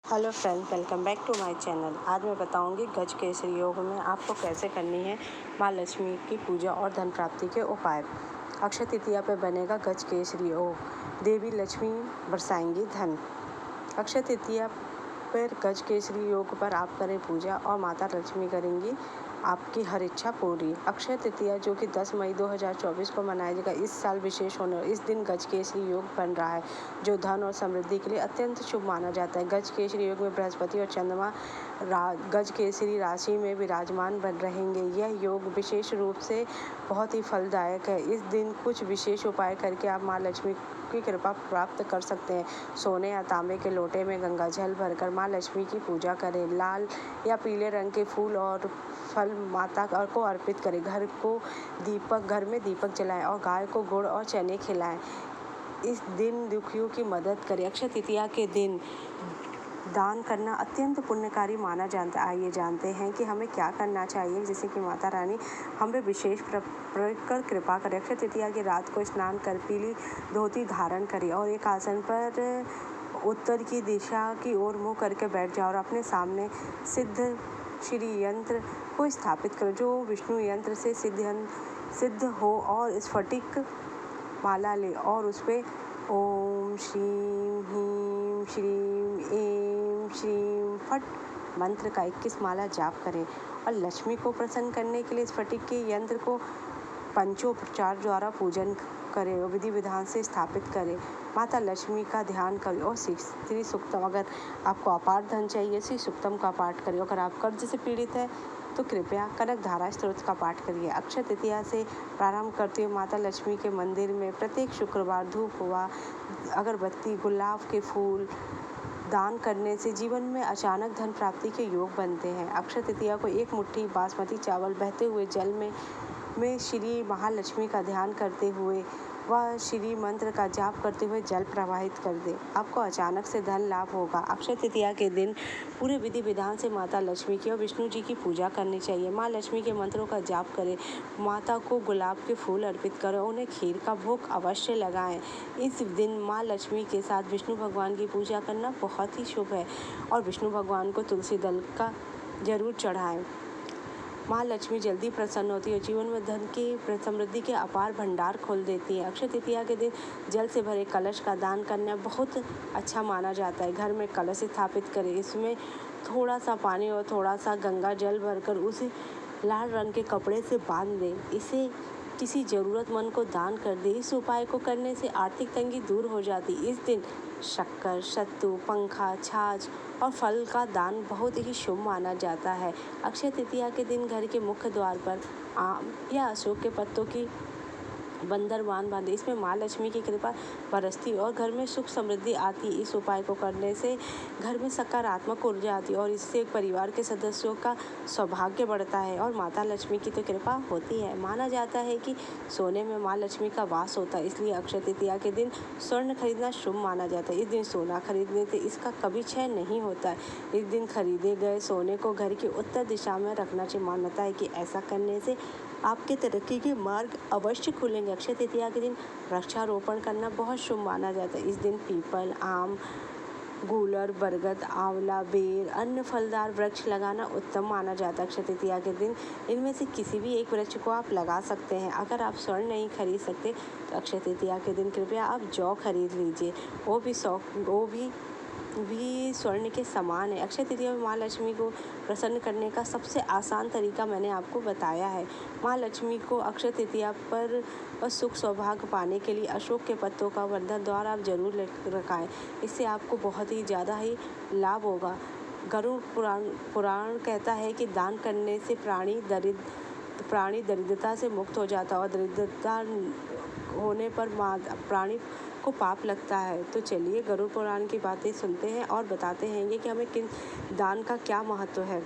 Hello friends, welcome back to my channel. आज मैं बताऊंगी गज केसरी योग में आपको कैसे करनी है माँ लक्ष्मी की पूजा और धन प्राप्ति के उपाय। अक्षय तृतीया पे बनेगा गज केसरी योग। देवी लक्ष्मी बरसाएंगी धन। अक्षय तृतीया पर गज केसरी योग पर आप करें पूजा और माता लक्ष्मी करेंगी आपकी हर इच्छा पूरी। अक्षय तृतीया जो कि 10 मई 2024 को मनाया जाएगा, इस साल विशेष होने इस दिन गज केसरी योग बन रहा है, जो धन और समृद्धि के लिए अत्यंत शुभ माना जाता है। गज केसरी योग में बृहस्पति और चंद्रमा गज केसरी राशि में विराजमान बन रहेंगे। यह योग विशेष रूप से बहुत ही फलदायक है। इस दिन कुछ विशेष उपाय करके आप माँ लक्ष्मी की कृपा प्राप्त कर सकते हैं। सोने या तांबे के लोटे में गंगा जल भरकर माँ लक्ष्मी की पूजा करें। लाल या पीले रंग के फूल और फल माता को अर्पित करें। घर में दीपक जलाएं और गाय को गुड़ और चने खिलाएं। इस दिन दुखियों की मदद करें। अक्षय तृतीया के दिन दान करना अत्यंत पुण्यकारी माना जाता है। आइए जानते हैं कि हमें क्या करना चाहिए, जिससे कि माता रानी हमें विशेष कर कृपा करें। अक्षय तृतीया की रात को स्नान कर पीली धोती धारण करें और एक आसन पर उत्तर की दिशा की ओर मुँह करके बैठ जाओ और अपने सामने सिद्ध श्री यंत्र को स्थापित करो, जो विष्णु यंत्र से सिद्ध हो, और स्फटिक माला ले और उस पर ओम श्रीम ह्रीम श्रीम एम श्रीम फट मंत्र का 21 माला जाप करें। और लक्ष्मी को प्रसन्न करने के लिए स्फटिक के यंत्र को पंचोपचार द्वारा पूजन करें और विधि विधान से स्थापित करें। माता लक्ष्मी का ध्यान करें और श्री सूक्तम, अगर आपको अपार धन चाहिए, श्री सूक्तम का पाठ करें। अगर आप कर्ज से पीड़ित है तो कृपया कनक धारा स्तोत्र का पाठ करिए। अक्षय तृतीया से प्रारंभ करते हुए माता लक्ष्मी के मंदिर में प्रत्येक शुक्रवार धूप हुआ, अगरबत्ती, गुलाब के फूल दान करने से जीवन में अचानक धन प्राप्ति के योग बनते हैं। अक्षय तृतीया को एक मुट्ठी बासमती चावल बहते हुए जल में श्री महालक्ष्मी का ध्यान करते हुए वह श्री मंत्र का जाप करते हुए जल प्रवाहित कर दे। आपको अचानक से धन लाभ होगा। अक्षय तृतीया के दिन पूरे विधि विधान से माता लक्ष्मी की और विष्णु जी की पूजा करनी चाहिए। माँ लक्ष्मी के मंत्रों का जाप करें। माता को गुलाब के फूल अर्पित करें, उन्हें खीर का भोग अवश्य लगाएं। इस दिन माँ लक्ष्मी के साथ विष्णु भगवान की पूजा करना बहुत ही शुभ है और विष्णु भगवान को तुलसी दल का जरूर चढ़ाएं। माँ लक्ष्मी जल्दी प्रसन्न होती है, जीवन में धन की समृद्धि के अपार भंडार खोल देती है। अक्षय तृतीया के दिन जल से भरे कलश का दान करना बहुत अच्छा माना जाता है। घर में कलश स्थापित करें, इसमें थोड़ा सा पानी और थोड़ा सा गंगा जल भरकर उसे लाल रंग के कपड़े से बांध दें। इसे किसी ज़रूरतमंद को दान कर दे। इस उपाय को करने से आर्थिक तंगी दूर हो जाती। इस दिन शक्कर, सत्तू, पंखा, छाछ और फल का दान बहुत ही शुभ माना जाता है। अक्षय तृतीया के दिन घर के मुख्य द्वार पर आम या अशोक के पत्तों की बंदरवान बांधे। इसमें माँ लक्ष्मी की कृपा बरसती और घर में सुख समृद्धि आती। इस उपाय को करने से घर में सकारात्मक ऊर्जा आती और इससे परिवार के सदस्यों का सौभाग्य बढ़ता है और माता लक्ष्मी की तो कृपा होती है। माना जाता है कि सोने में माँ लक्ष्मी का वास होता है, इसलिए अक्षय तृतीया के दिन स्वर्ण खरीदना शुभ माना जाता है। इस दिन सोना खरीदने से इसका कभी क्षय नहीं होता है। इस दिन खरीदे गए सोने को घर की उत्तर दिशा में रखना चाहिए। मान्यता है कि ऐसा करने से आपके तरक्की के मार्ग अवश्य खुलेंगे। अक्षय तृतीया के दिन वृक्षारोपण करना बहुत शुभ माना जाता है। इस दिन पीपल, आम, गूलर, बरगद, आंवला, बेर, अन्य फलदार वृक्ष लगाना उत्तम माना जाता है। अक्षय तृतीया के दिन इनमें से किसी भी एक वृक्ष को आप लगा सकते हैं। अगर आप स्वर्ण नहीं खरीद सकते तो अक्षय तृतीया के दिन कृपया आप जौ खरीद लीजिए, वो भी स्वर्ण के समान है। अक्षय तृतीया में माँ लक्ष्मी को प्रसन्न करने का सबसे आसान तरीका मैंने आपको बताया है। माँ लक्ष्मी को अक्षय तृतीया पर सुख सौभाग्य पाने के लिए अशोक के पत्तों का वर्धन द्वार आप जरूर रखाएं। इससे आपको बहुत ही ज़्यादा ही लाभ होगा। गरुड़ पुराण कहता है कि दान करने से प्राणी दरिद्रता से मुक्त हो जाता है और दरिद्रता होने पर प्राणी को पाप लगता है। तो चलिए गरुड़ पुराण की बातें सुनते हैं और बताते हैं कि हमें किन दान का क्या महत्व है।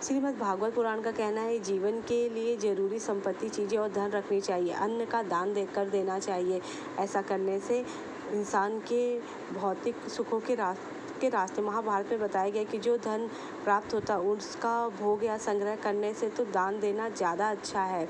श्रीमद् भागवत पुराण का कहना है, जीवन के लिए जरूरी संपत्ति, चीज़ें और धन रखनी चाहिए। अन्न का दान देना चाहिए। ऐसा करने से इंसान के भौतिक सुखों के रास्ते महाभारत में बताया गया कि जो धन प्राप्त होता है उसका भोग या संग्रह करने से तो दान देना ज़्यादा अच्छा है।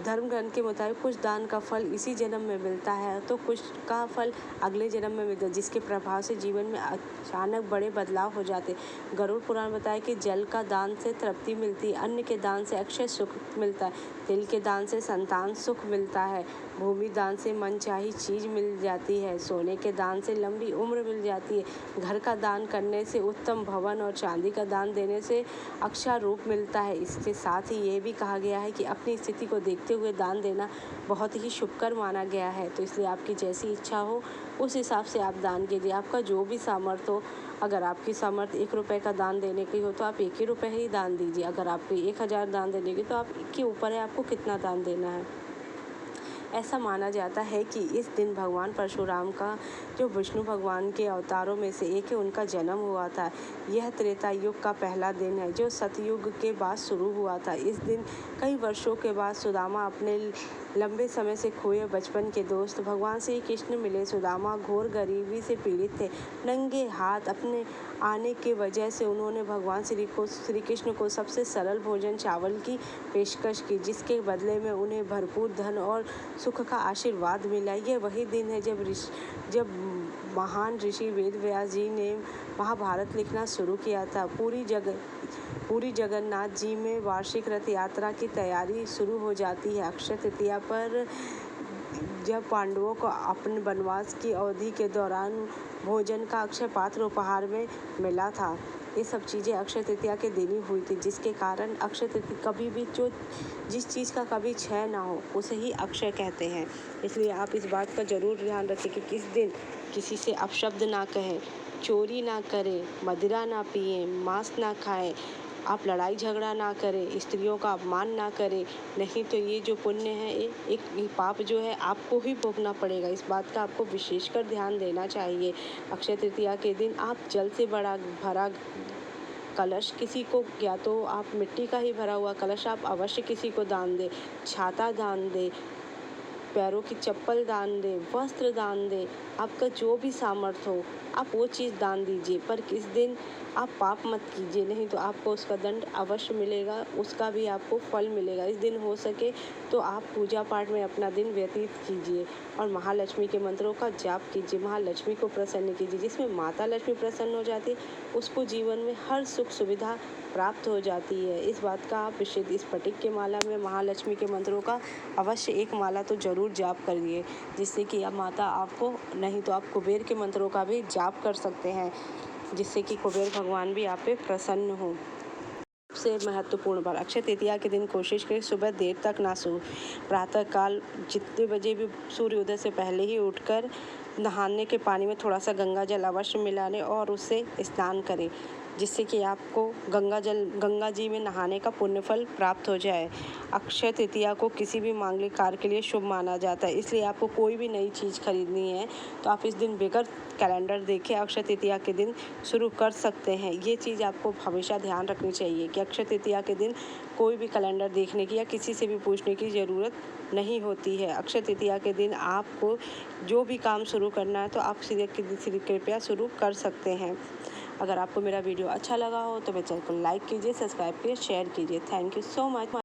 धर्म ग्रंथ के मुताबिक कुछ दान का फल इसी जन्म में मिलता है तो कुछ का फल अगले जन्म में मिलता है, जिसके प्रभाव से जीवन में अचानक बड़े बदलाव हो जाते। गरुड़ पुराण बताया कि जल का दान से तृप्ति मिलती है, अन्न के दान से अक्षय सुख मिलता है, तिल के दान से संतान सुख मिलता है, भूमि दान से मनचाही चीज मिल जाती है, सोने के दान से लंबी उम्र मिल जाती है, घर का दान करने से उत्तम भवन और चांदी का दान देने से अक्षय रूप मिलता है। इसके साथ ही ये भी कहा गया है कि अपनी स्थिति को देखते हुए दान देना बहुत ही शुभकर माना गया है। तो इसलिए आपकी जैसी इच्छा हो उस हिसाब से आप दान कीजिए, आपका जो भी सामर्थ्य हो। अगर आपकी सामर्थ्य 1 रुपये का दान देने की हो तो आप 1 ही रुपये ही दान दीजिए। अगर आपको 1000 दान देने की तो आपके ऊपर है आपको कितना दान देना है। ऐसा माना जाता है कि इस दिन भगवान परशुराम का, जो विष्णु भगवान के अवतारों में से एक है, उनका जन्म हुआ था। यह त्रेता युग का पहला दिन है जो सतयुग के बाद शुरू हुआ था। इस दिन कई वर्षों के बाद सुदामा अपने लंबे समय से खोए बचपन के दोस्त भगवान श्री कृष्ण मिले। सुदामा घोर गरीबी से पीड़ित थे। नंगे हाथ अपने आने के वजह से उन्होंने भगवान श्री कृष्ण को सबसे सरल भोजन चावल की पेशकश की, जिसके बदले में उन्हें भरपूर धन और सुख का आशीर्वाद मिला। यह वही दिन है जब महान ऋषि वेद व्यास जी ने महाभारत लिखना शुरू किया था। पूरी जगन्नाथ जी में वार्षिक रथ यात्रा की तैयारी शुरू हो जाती है। अक्षय तृतीया पर जब पांडवों को अपने वनवास की अवधि के दौरान भोजन का अक्षय पात्र उपहार में मिला था। ये सब चीज़ें अक्षय तृतीया के दिन ही हुई थी, जिसके कारण अक्षय तृतीया कभी भी जिस चीज़ का कभी क्षय ना हो उसे ही अक्षय कहते हैं। इसलिए आप इस बात का ज़रूर ध्यान रखें कि किस दिन किसी से अपशब्द ना कहें, चोरी ना करें, मदिरा ना पिएं, मांस ना खाएं, आप लड़ाई झगड़ा ना करें, स्त्रियों का अपमान ना करें। नहीं तो ये जो पुण्य है एक पाप जो है आपको ही भोगना पड़ेगा। इस बात का आपको विशेषकर ध्यान देना चाहिए। अक्षय तृतीया के दिन आप जल से भरा कलश किसी को, या तो आप मिट्टी का ही भरा हुआ कलश आप अवश्य किसी को दान दें, छाता दान दें, पैरों की चप्पल दान दें, वस्त्र दान दें, आपका जो भी सामर्थ्य हो आप वो चीज़ दान दीजिए। पर किस दिन आप पाप मत कीजिए, नहीं तो आपको उसका दंड अवश्य मिलेगा, उसका भी आपको फल मिलेगा। इस दिन हो सके तो आप पूजा पाठ में अपना दिन व्यतीत कीजिए और महालक्ष्मी के मंत्रों का जाप कीजिए। महालक्ष्मी को प्रसन्न कीजिए। जिसमें माता लक्ष्मी प्रसन्न हो जाती है उसको जीवन में हर सुख सुविधा प्राप्त हो जाती है। इस बात का आप विशेष इस स्फटिक के माला में महालक्ष्मी के मंत्रों का अवश्य एक माला तो जरूर जाप करिए, जिससे कि अब माता आपको, नहीं तो आप कुबेर के मंत्रों का भी जाप कर सकते हैं, जिससे कि कुबेर भगवान भी आप पे प्रसन्न हो। सबसे महत्वपूर्ण बात, अक्षय तृतीया के दिन कोशिश करें सुबह देर तक ना सो। प्रातःकाल जितने बजे भी सूर्योदय से पहले ही उठकर नहाने के पानी में थोड़ा सा गंगा जल अवश्य मिला लें और उससे स्नान करें, जिससे कि आपको गंगा जी में नहाने का पुण्य फल प्राप्त हो जाए। अक्षय तृतीया को किसी भी मांगलिक कार्य के लिए शुभ माना जाता है, इसलिए आपको कोई भी नई चीज़ खरीदनी है तो आप इस दिन बगैर कैलेंडर देखे अक्षय तृतीया के दिन शुरू कर सकते हैं। ये चीज़ आपको हमेशा ध्यान रखनी चाहिए कि अक्षय तृतीया के दिन कोई भी कैलेंडर देखने की या किसी से भी पूछने की ज़रूरत नहीं होती है। अक्षय तृतीया के दिन आपको जो भी काम शुरू करना है तो आप कृपया शुरू कर सकते हैं। अगर आपको मेरा वीडियो अच्छा लगा हो तो मेरे चैनल को लाइक कीजिए, सब्सक्राइब कीजिए, शेयर कीजिए। Thank you so much.